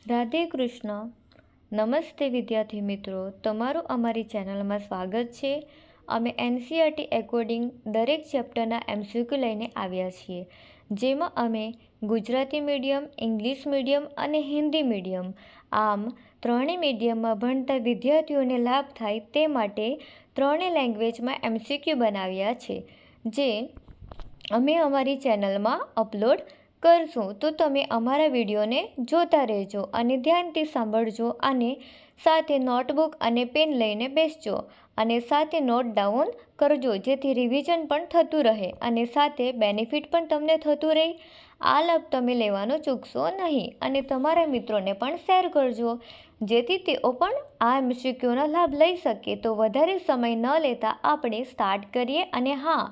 રાધે કૃષ્ણ. નમસ્તે વિદ્યાર્થી મિત્રો, તમારું અમારી ચેનલમાં સ્વાગત છે. અમે એનસીઈઆરટી એકોર્ડિંગ દરેક ચેપ્ટરના એમસીક્યુ લઈને આવ્યા છીએ, જેમાં અમે ગુજરાતી મીડિયમ, ઇંગ્લિશ મીડિયમ અને હિન્દી મીડિયમ આમ ત્રણેય મીડિયમમાં ભણતા વિદ્યાર્થીઓને લાભ થાય તે માટે ત્રણેય લેંગ્વેજમાં એમસીક્યુ બનાવ્યા છે, જે અમે અમારી ચેનલમાં અપલોડ કરશું. તો તમે અમારા વિડીયોને જોતા રહેજો અને ધ્યાનથી સાંભળજો અને સાથે નોટબુક અને પેન લઈને બેસજો અને સાથે નોટ ડાઉન કરજો, જેથી રિવિઝન પણ થતું રહે અને સાથે બેનિફિટ પણ તમને થતું રહે. આ લાભ તમે લેવાનો ચૂકશો નહીં અને તમારા મિત્રોને પણ શેર કરજો, જેથી તેઓ પણ આ એમસીક્યુનો લાભ લઈ શકે. તો વધારે સમય ન લેતા આપણે સ્ટાર્ટ કરીએ. અને હા,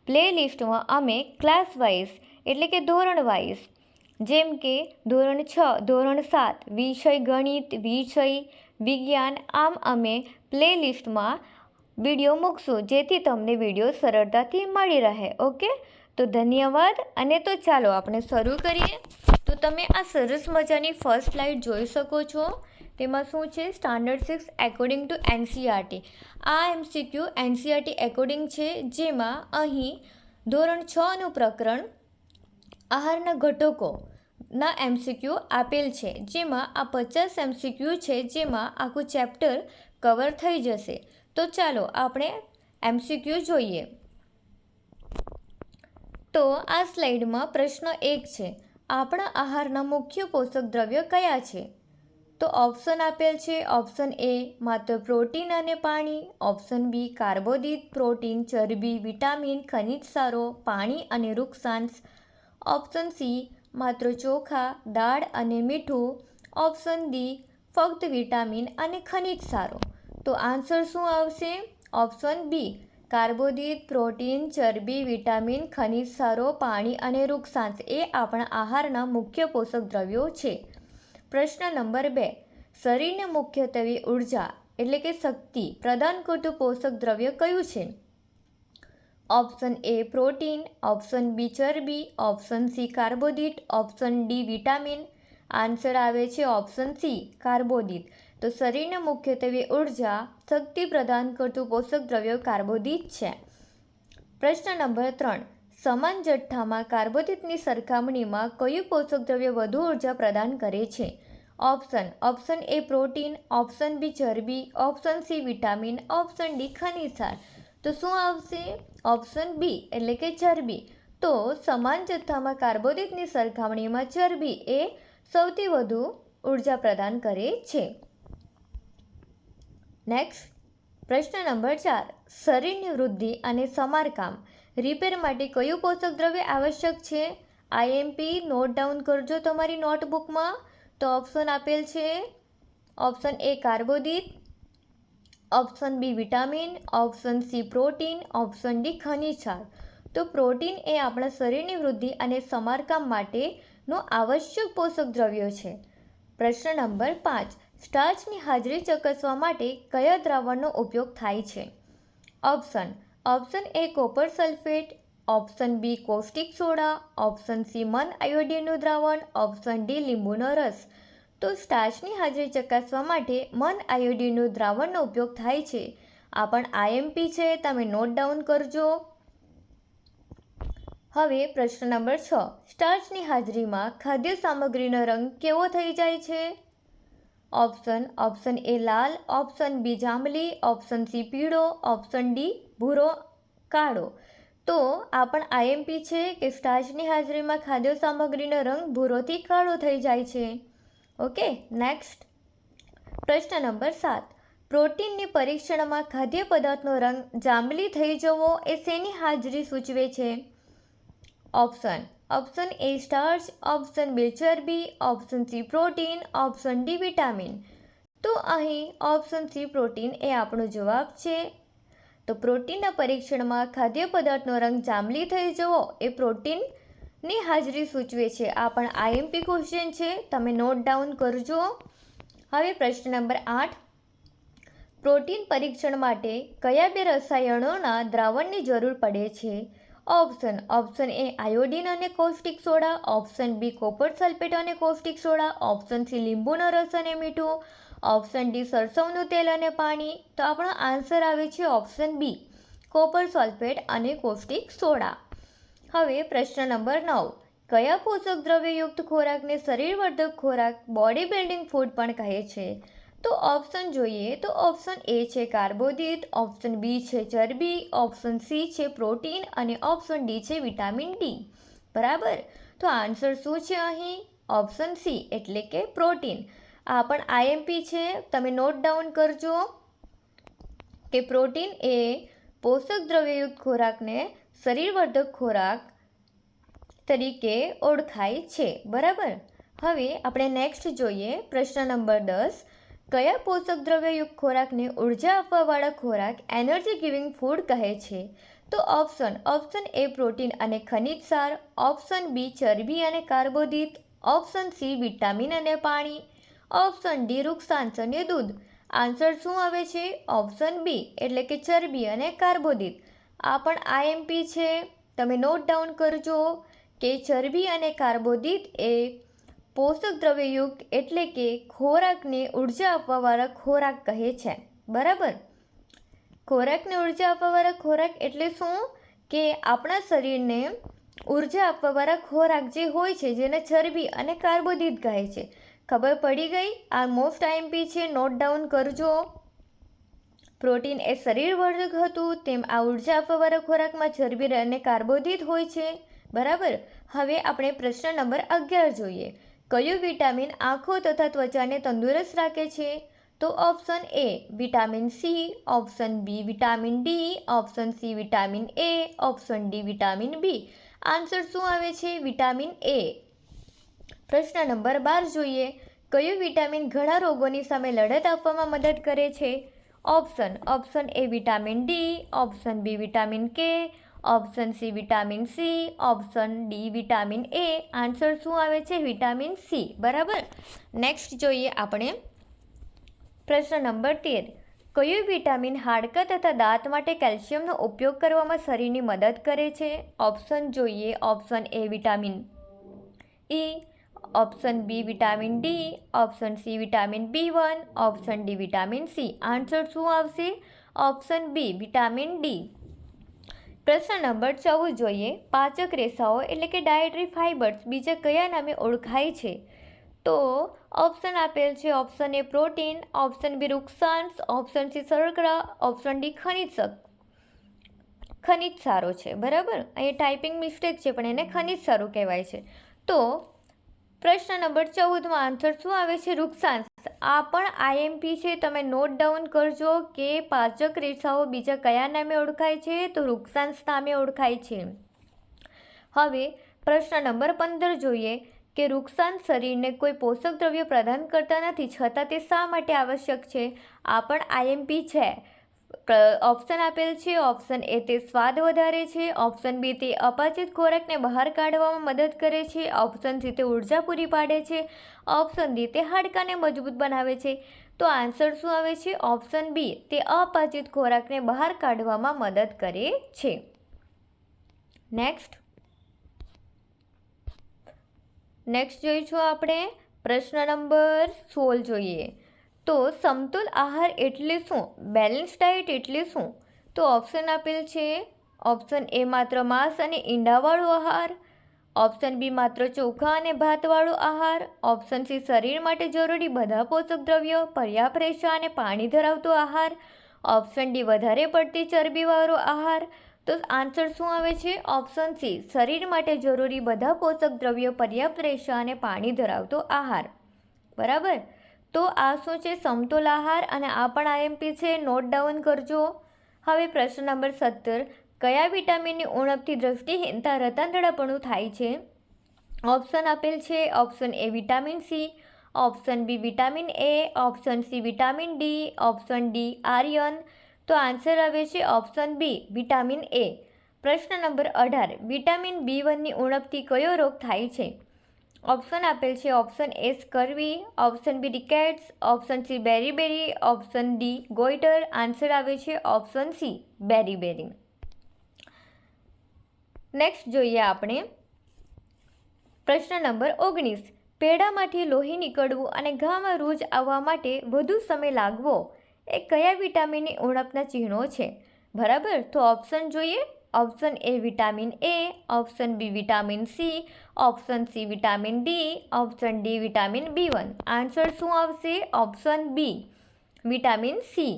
પ્લેલિસ્ટમાં અમે ક્લાસ વાઇઝ એટલે કે ધોરણ વાઇઝ, જેમ કે ધોરણ 6, ધોરણ 7 વિષય ગણિત, વિષય વિજ્ઞાન, આમ અમે પ્લેલિસ્ટમાં વિડીયો મૂકશું, જેથી તમને વિડીયો સરળતાથી મળી રહે. ઓકે, તો ધન્યવાદ. અને તો ચાલો આપણે શરૂ કરીએ. તો તમે આ સરસ મજાની ફર્સ્ટ સ્લાઇડ જોઈ શકો છો. તેમાં શું છે? Standard 6 according to NCERT. આ એમસીક્યુ એનસીઈઆરટી એકોર્ડિંગ છે, જેમાં અહીં ધોરણ 6નું પ્રકરણ આહારના ઘટકોના એમસીક્યુ આપેલ છે, જેમાં આ 50 એમસીક્યુ છે, જેમાં આખું ચેપ્ટર કવર થઈ જશે. તો ચાલો આપણે એમસીક્યુ જોઈએ. તો આ સ્લાઇડમાં પ્રશ્ન 1 છે, આપણા આહારના મુખ્ય પોષક દ્રવ્યો કયા છે? તો ઓપ્શન આપેલ છે. ઓપ્શન એ માત્ર પ્રોટીન અને પાણી, ઓપ્શન બી કાર્બોદિત, પ્રોટીન, ચરબી, વિટામિન, ખનિજ સારો, પાણી અને વૃક્ષાંશ, ઓપ્શન સી માત્ર ચોખા, દાળ અને મીઠું, ઓપ્શન ડી ફક્ત વિટામિન અને ખનિજ સારો. તો આન્સર શું આવશે? ઓપ્શન બી કાર્બોદિત, પ્રોટીન, ચરબી, વિટામિન, ખનિજ સારો, પાણી અને વૃક્ષાંશ એ આપણા આહારના મુખ્ય પોષક દ્રવ્યો છે. પ્રશ્ન નંબર 2, શરીરને મુખ્યત્વે ઉર્જા એટલે કે શક્તિ પ્રદાન કરતું પોષક દ્રવ્ય કયું છે? Option A protein, option B ચરબી, ઓપ્શન સી કાર્બોદિત, ઓપ્શન ડી વિટામિન. આન્સર આવે છે ઓપ્શન સી કાર્બોદિત. તો શરીરને મુખ્યત્વે ઉર્જા, શક્તિ પ્રદાન કરતું પોષક દ્રવ્ય કાર્બોદિત છે. પ્રશ્ન નંબર 3, સમાન જથ્થામાં કાર્બોદિતની સરખામણીમાં કયું પોષક દ્રવ્ય વધુ ઉર્જા પ્રદાન કરે છે? Option A protein, option B ચરબી, option C vitamin, option D ખનિજ સાર. તો શું આવશે? ઓપ્શન બી એટલે કે ચરબી. તો સમાન જથ્થામાં કાર્બોદિતની સરખામણીમાં ચરબી એ સૌથી વધુ ઉર્જા પ્રદાન કરે છે. નેક્સ્ટ, પ્રશ્ન નંબર 4, શરીરની વૃદ્ધિ અને સમારકામ રિપેર માટે કયું પોષક દ્રવ્ય આવશ્યક છે? આઈએમપી નોટ ડાઉન કરજો તમારી નોટબુકમાં. તો ઓપ્શન આપેલ છે. ઓપ્શન એ કાર્બોદિત, option B vitamin, option C protein, option D ખનિજ સાર. તો પ્રોટીન એ આપણા શરીરની વૃદ્ધિ અને સમારકામ માટેનું આવશ્યક પોષક દ્રવ્ય છે. પ્રશ્ન નંબર 5, સ્ટાર્ચની હાજરી ચકાસવા માટે કયા દ્રાવણનો ઉપયોગ થાય છે? Option A copper sulphate, option B caustic soda, option C મન આયોડિનનું દ્રાવણ, ઓપ્શન ડી લીંબુનો રસ. તો સ્ટાર્ચની હાજરી ચકાસવા માટે મન આયોડિનનું દ્રાવણનો ઉપયોગ થાય છે. આ પણ આઈએમપી છે, તમે નોટ ડાઉન કરજો. હવે પ્રશ્ન નંબર 6, સ્ટાર્ચની હાજરીમાં ખાદ્ય સામગ્રીનો રંગ કેવો થઈ જાય છે? ઓપ્શન એ લાલ, ઓપ્શન બી જાંબલી, ઓપ્શન સી પીળો, ઓપ્શન ડી ભૂરો કાળો. તો આ પણ આઈએમપી છે કે સ્ટાર્ચની હાજરીમાં ખાદ્ય સામગ્રીનો રંગ ભૂરોથી કાળો થઈ જાય છે. ઓકે, નેક્સ્ટ, પ્રશ્ન નંબર 7, પ્રોટીનની પરીક્ષણમાં ખાદ્ય પદાર્થનો રંગ જાંબલી થઈ જવો એ શેની હાજરી સૂચવે છે? Option A starch, option B ચરબી, option C protein, option D vitamin. તો અહીં ઓપ્શન સી પ્રોટીન એ આપણો જવાબ છે. તો પ્રોટીનના પરીક્ષણમાં ખાદ્ય પદાર્થનો રંગ જાંબલી થઈ જવો એ પ્રોટીનની હાજરી સૂચવે છે. આ પણ આઈએમપી ક્વેશ્ચન છે, તમે નોટ ડાઉન કરજો. હવે પ્રશ્ન નંબર 8, પ્રોટીન પરીક્ષણ માટે કયા બે રસાયણોના દ્રાવણની જરૂર પડે છે? ઓપ્શન એ આયોડિન અને caustic soda, option B copper sulphate અને કોસ્ટિક સોડા, ઓપ્શન સી લીંબુનો રસ અને મીઠું, ઓપ્શન ડી સરસવનું તેલ અને પાણી. તો આપણો આન્સર આવે છે ઓપ્શન બી કોપર સલ્ફેટ અને કોસ્ટિક સોડા. હવે પ્રશ્ન નંબર 9. કયા પોષક દ્રવ્યયુક્ત ખોરાકને શરીરવર્ધક ખોરાક બોડી બિલ્ડિંગ ફૂડ પણ કહે છે? તો ઓપ્શન જોઈએ તો ઓપ્શન એ છે કાર્બોદિત, ઓપ્શન બી છે ચરબી, ઓપ્શન સી છે પ્રોટીન અને ઓપ્શન ડી છે વિટામિન ડી. બરાબર, તો આન્સર શું છે અહીં? ઓપ્શન સી એટલે કે પ્રોટીન. આ પણ આઈએમપી છે, તમે નોટ ડાઉન કરજો કે પ્રોટીન એ પોષક દ્રવ્યયુક્ત ખોરાકને શરીરવર્ધક ખોરાક તરીકે ઓળખાય છે. બરાબર, હવે આપણે નેક્સ્ટ જોઈએ પ્રશ્ન નંબર 10. કયા પોષક દ્રવ્યયુક્ત ખોરાકને ઉર્જા આપવાવાળા ખોરાક એનર્જી ગિવિંગ ફૂડ કહે છે? તો ઓપ્શન એ પ્રોટીન અને ખનિજ સાર, ઓપ્શન બી ચરબી અને કાર્બોદિત, ઓપ્શન સી વિટામિન અને પાણી, ઓપ્શન ડી વૃક્ષાંશ અને દૂધ. આન્સર શું આવે છે? ઓપ્શન બી એટલે કે ચરબી અને કાર્બોદિત. આ પણ આઈએમપી છે, તમે નોટ ડાઉન કરજો કે ચરબી અને કાર્બોદિત એ પોષક દ્રવ્યયુક્ત એટલે કે ખોરાકને ઉર્જા આપવાવાળા ખોરાક કહે છે. બરાબર, ખોરાકને ઉર્જા આપવાવાળા ખોરાક એટલે શું કે આપણા શરીરને ઉર્જા આપવાવાળા ખોરાક જે હોય છે જેને ચરબી અને કાર્બોદિત કહે છે. ખબર પડી ગઈ? આ મોસ્ટ આઈએમપી છે, નોટ ડાઉન કરજો. પ્રોટીન એ શરીરવર્ધક હતું, તેમ આ ઉર્જા આપવાવાળા ખોરાકમાં ચરબી અને કાર્બોદિત હોય છે. બરાબર, હવે આપણે પ્રશ્ન નંબર 11 જોઈએ. કયું વિટામિન આંખો તથા ત્વચાને તંદુરસ્ત રાખે છે? તો option A vitamin C, option B vitamin D, option C vitamin A, option D vitamin B. Answer શું આવે છે? Vitamin A. પ્રશ્ન નંબર 12 જોઈએ. કયું વિટામિન ઘણા રોગોની સામે લડત આપવામાં મદદ કરે છે? Option A vitamin D, option B vitamin K, option C vitamin C, option D vitamin A. Answer શું આવે છે? Vitamin C. બરાબર, નેક્સ્ટ જોઈએ આપણે પ્રશ્ન નંબર 13. કયું વિટામિન હાડકાં તથા દાંત માટે કેલ્શિયમનો ઉપયોગ કરવામાં શરીરની મદદ કરે છે? ઓપ્શન જોઈએ. Option A vitamin E, option B vitamin D, option C vitamin B1, option D vitamin C. Answer શું આવશે? Option B vitamin D. પ્રશ્ન નંબર 14 જોઈએ. પાચક રેસાઓ એટલે કે ડાયટરી ફાઇબર્સ બીજા કયા નામે ઓળખાય છે? તો ઓપ્શન આપેલ છે. Option A protein, option B વૃક્ષાંશ, ઓપ્શન સી શર્કરા, ઓપ્શન ડી ખનિજ સારો છે. બરાબર, અહીંયા ટાઈપિંગ મિસ્ટેક છે પણ એને ખનિજ સારું કહેવાય છે. તો પ્રશ્ન નંબર 14માં આન્સર શું આવે છે? વૃક્ષાંશ. આ પણ આઈએમપી છે, તમે નોટ ડાઉન કરજો કે પાચક રેસાઓ બીજા કયા નામે ઓળખાય છે? તો વૃક્ષાંશ નામે ઓળખાય છે. હવે પ્રશ્ન નંબર 15 જોઈએ કે વૃક્ષાંશ શરીરને કોઈ પોષક દ્રવ્ય પ્રદાન કરતા નથી, છતાં તે શા માટે આવશ્યક છે? આ પણ આઈએમપી છે. ઓપ્શન આપેલ છે. ઓપ્શન એ તે સ્વાદ વધારે છે, ઓપ્શન બી તે અપાચિત ખોરાકને બહાર કાઢવામાં મદદ કરે છે, ઓપ્શન સી તે ઉર્જા પૂરી પાડે છે, ઓપ્શન ડી તે હાડકાને મજબૂત બનાવે છે. તો આન્સર શું આવે છે? ઓપ્શન બી તે અપાચિત ખોરાકને બહાર કાઢવામાં મદદ કરે છે. નેક્સ્ટ જોઈશું આપણે પ્રશ્ન નંબર 16 જોઈએ. તો સમતોલ આહાર એટલે શું? બેલેન્સ ડાયટ એટલે શું? તો ઓપ્શન આપેલ છે. ઓપ્શન એ માત્ર માંસ અને ઈંડાવાળો આહાર, ઓપ્શન બી માત્ર ચોખા અને ભાતવાળો આહાર, ઓપ્શન સી શરીર માટે જરૂરી બધા પોષક દ્રવ્યો, પર્યાપ્ત રેશા અને પાણી ધરાવતો આહાર, ઓપ્શન ડી વધારે પડતી ચરબીવાળો આહાર. તો આન્સર શું આવે છે? ઓપ્શન સી શરીર માટે જરૂરી બધા પોષક દ્રવ્યો, પર્યાપ્ત રેશા અને પાણી ધરાવતો આહાર. બરાબર, તો આ શું છે? સમતોલ આહાર. અને આ પણ આઈએમપી છે, નોટ ડાઉન કરજો. હવે પ્રશ્ન નંબર 17. કયા વિટામિનની ઉણપથી દ્રષ્ટિહીનતા રતાંતરપણું થાય છે? ઓપ્શન આપેલ છે. Option A vitamin C, option B vitamin A, option C vitamin D, option D iron. તો આન્સર આવે છે ઓપ્શન બી વિટામિન એ. પ્રશ્ન નંબર 18. વિટામિન B1ની ઉણપથી કયો રોગ થાય છે? ઓપ્શન આપેલ છે. Option A scurvy, option B rickets, option C beriberi, option D goitre. Answer આવે છે ઓપ્શન સી બેરીબેરી. નેક્સ્ટ જોઈએ આપણે પ્રશ્ન નંબર 19. પેઢામાંથી લોહી નીકળવું અને ઘામાં રૂજ આવવા માટે વધુ સમય લાગવો એ કયા વિટામિનની ઉણપના ચિહ્નો છે? બરાબર, તો ઓપ્શન જોઈએ. Option A vitamin A, option B vitamin C, option C vitamin D, option D vitamin B1. Answer શું આવશે? Option B vitamin C.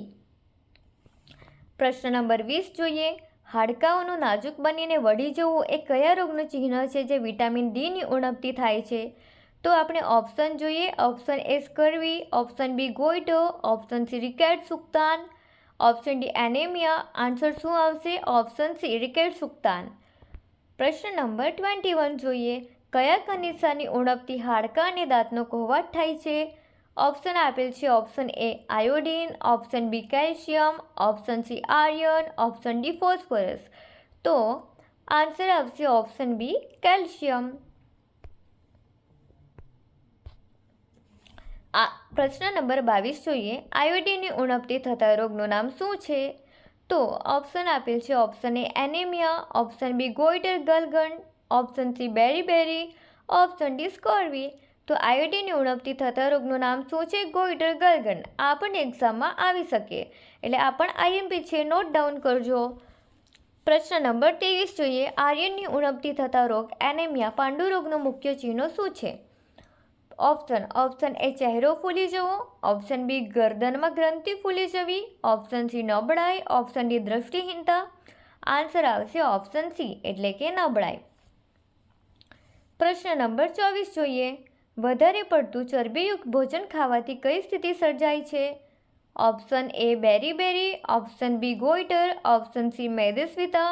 પ્રશ્ન નંબર 20 જોઈએ. હાડકાઓનું નાજુક બનીને વળી જવું એ કયા રોગનું ચિહ્ન છે જે વિટામિન ડીની ઉણપથી થાય છે? તો આપણે ઓપ્શન જોઈએ. Option A scurvy, option B goitre, option C rickets સુક્તાન, ઓપ્શન ડી એનેમિયા. આન્સર શું આવશે? ઓપ્શન સી રિકેટ સુક્તાન. પ્રશ્ન નંબર 21 જોઈએ. કયા ખનિજની ઉણપથી હાડકાં અને દાંતનો કોહવાટ થાય છે? ઓપ્શન આપેલ છે. Option A iodine, option B calcium, option C iron, option D phosphorus. તો આન્સર આવશે ઓપ્શન બી કેલ્શિયમ. પ્રશ્ન નંબર 22 જોઈએ. આયોડીનની ઉણપથી થતા રોગનું નામ શું છે? તો ઓપ્શન આપેલ છે. Option A anaemia, option B goitre ગલગંડ, option C beri, option D scurvy. તો આયોડીનની ઉણપથી થતા રોગનું નામ શું છે? ગોઈટર ગલગંડ. આ પણ એક્ઝામમાં આવી શકે, એટલે આ પણ આઈએમપી છે, નોટ ડાઉન કરજો. પ્રશ્ન નંબર 23 જોઈએ. આયર્નની ઉણપથી થતા રોગ એનેમિયા પાંડુ રોગનું મુખ્ય ચિહ્નો શું છે? ઓપ્શન એ ચહેરો ફૂલી જવો, ઓપ્શન બી ગરદનમાં ગ્રંથિ ફૂલી જવી, ઓપ્શન સી નબળાઈ, ઓપ્શન ડી દ્રષ્ટિહીનતા. આન્સર આવશે ઓપ્શન સી એટલે કે નબળાઈ. પ્રશ્ન નંબર 24 જોઈએ. વધારે પડતું ચરબીયુક્ત ભોજન ખાવાથી કઈ સ્થિતિ સર્જાય છે? ઓપ્શન એ બેરી, option B goitre, option C મેદસ્વીતા,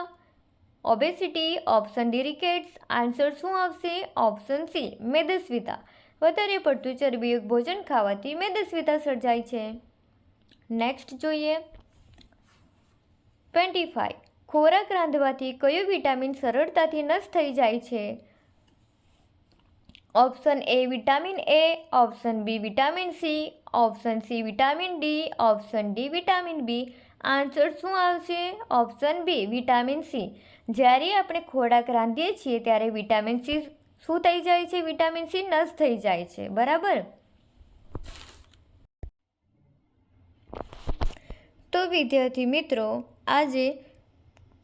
obesity, option D rickets. Answer શું આવશે? ઓપ્શન સી મેદસ્વીતા. વધારે પડતું ચરબીયુક્ત ભોજન ખાવાથી મેદસ્વીતા સર્જાય છે. નેક્સ્ટ જોઈએ 25. ખોરાક રાંધવાથી કયું વિટામિન સરળતાથી નષ્ટ થઈ જાય છે? Option A vitamin A, option B vitamin C, option C vitamin D, option D vitamin B. Answer શું આવશે? Option B vitamin C. જ્યારે આપણે ખોરાક રાંધીએ છીએ ત્યારે વિટામિન સી શું થઈ જાય છે? વિટામિન સી નષ્ટ થઈ જાય છે. બરાબર. તો વિદ્યાર્થી મિત્રો, આજે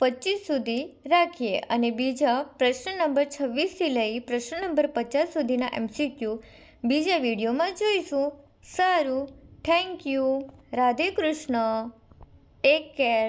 25 સુધી રાખીએ અને બીજા પ્રશ્ન નંબર 26થી લઈ પ્રશ્ન નંબર 50 સુધીના MCQ બીજા વિડીયોમાં જોઈશું. સારું, thank you. Radhe Krishna. Take care.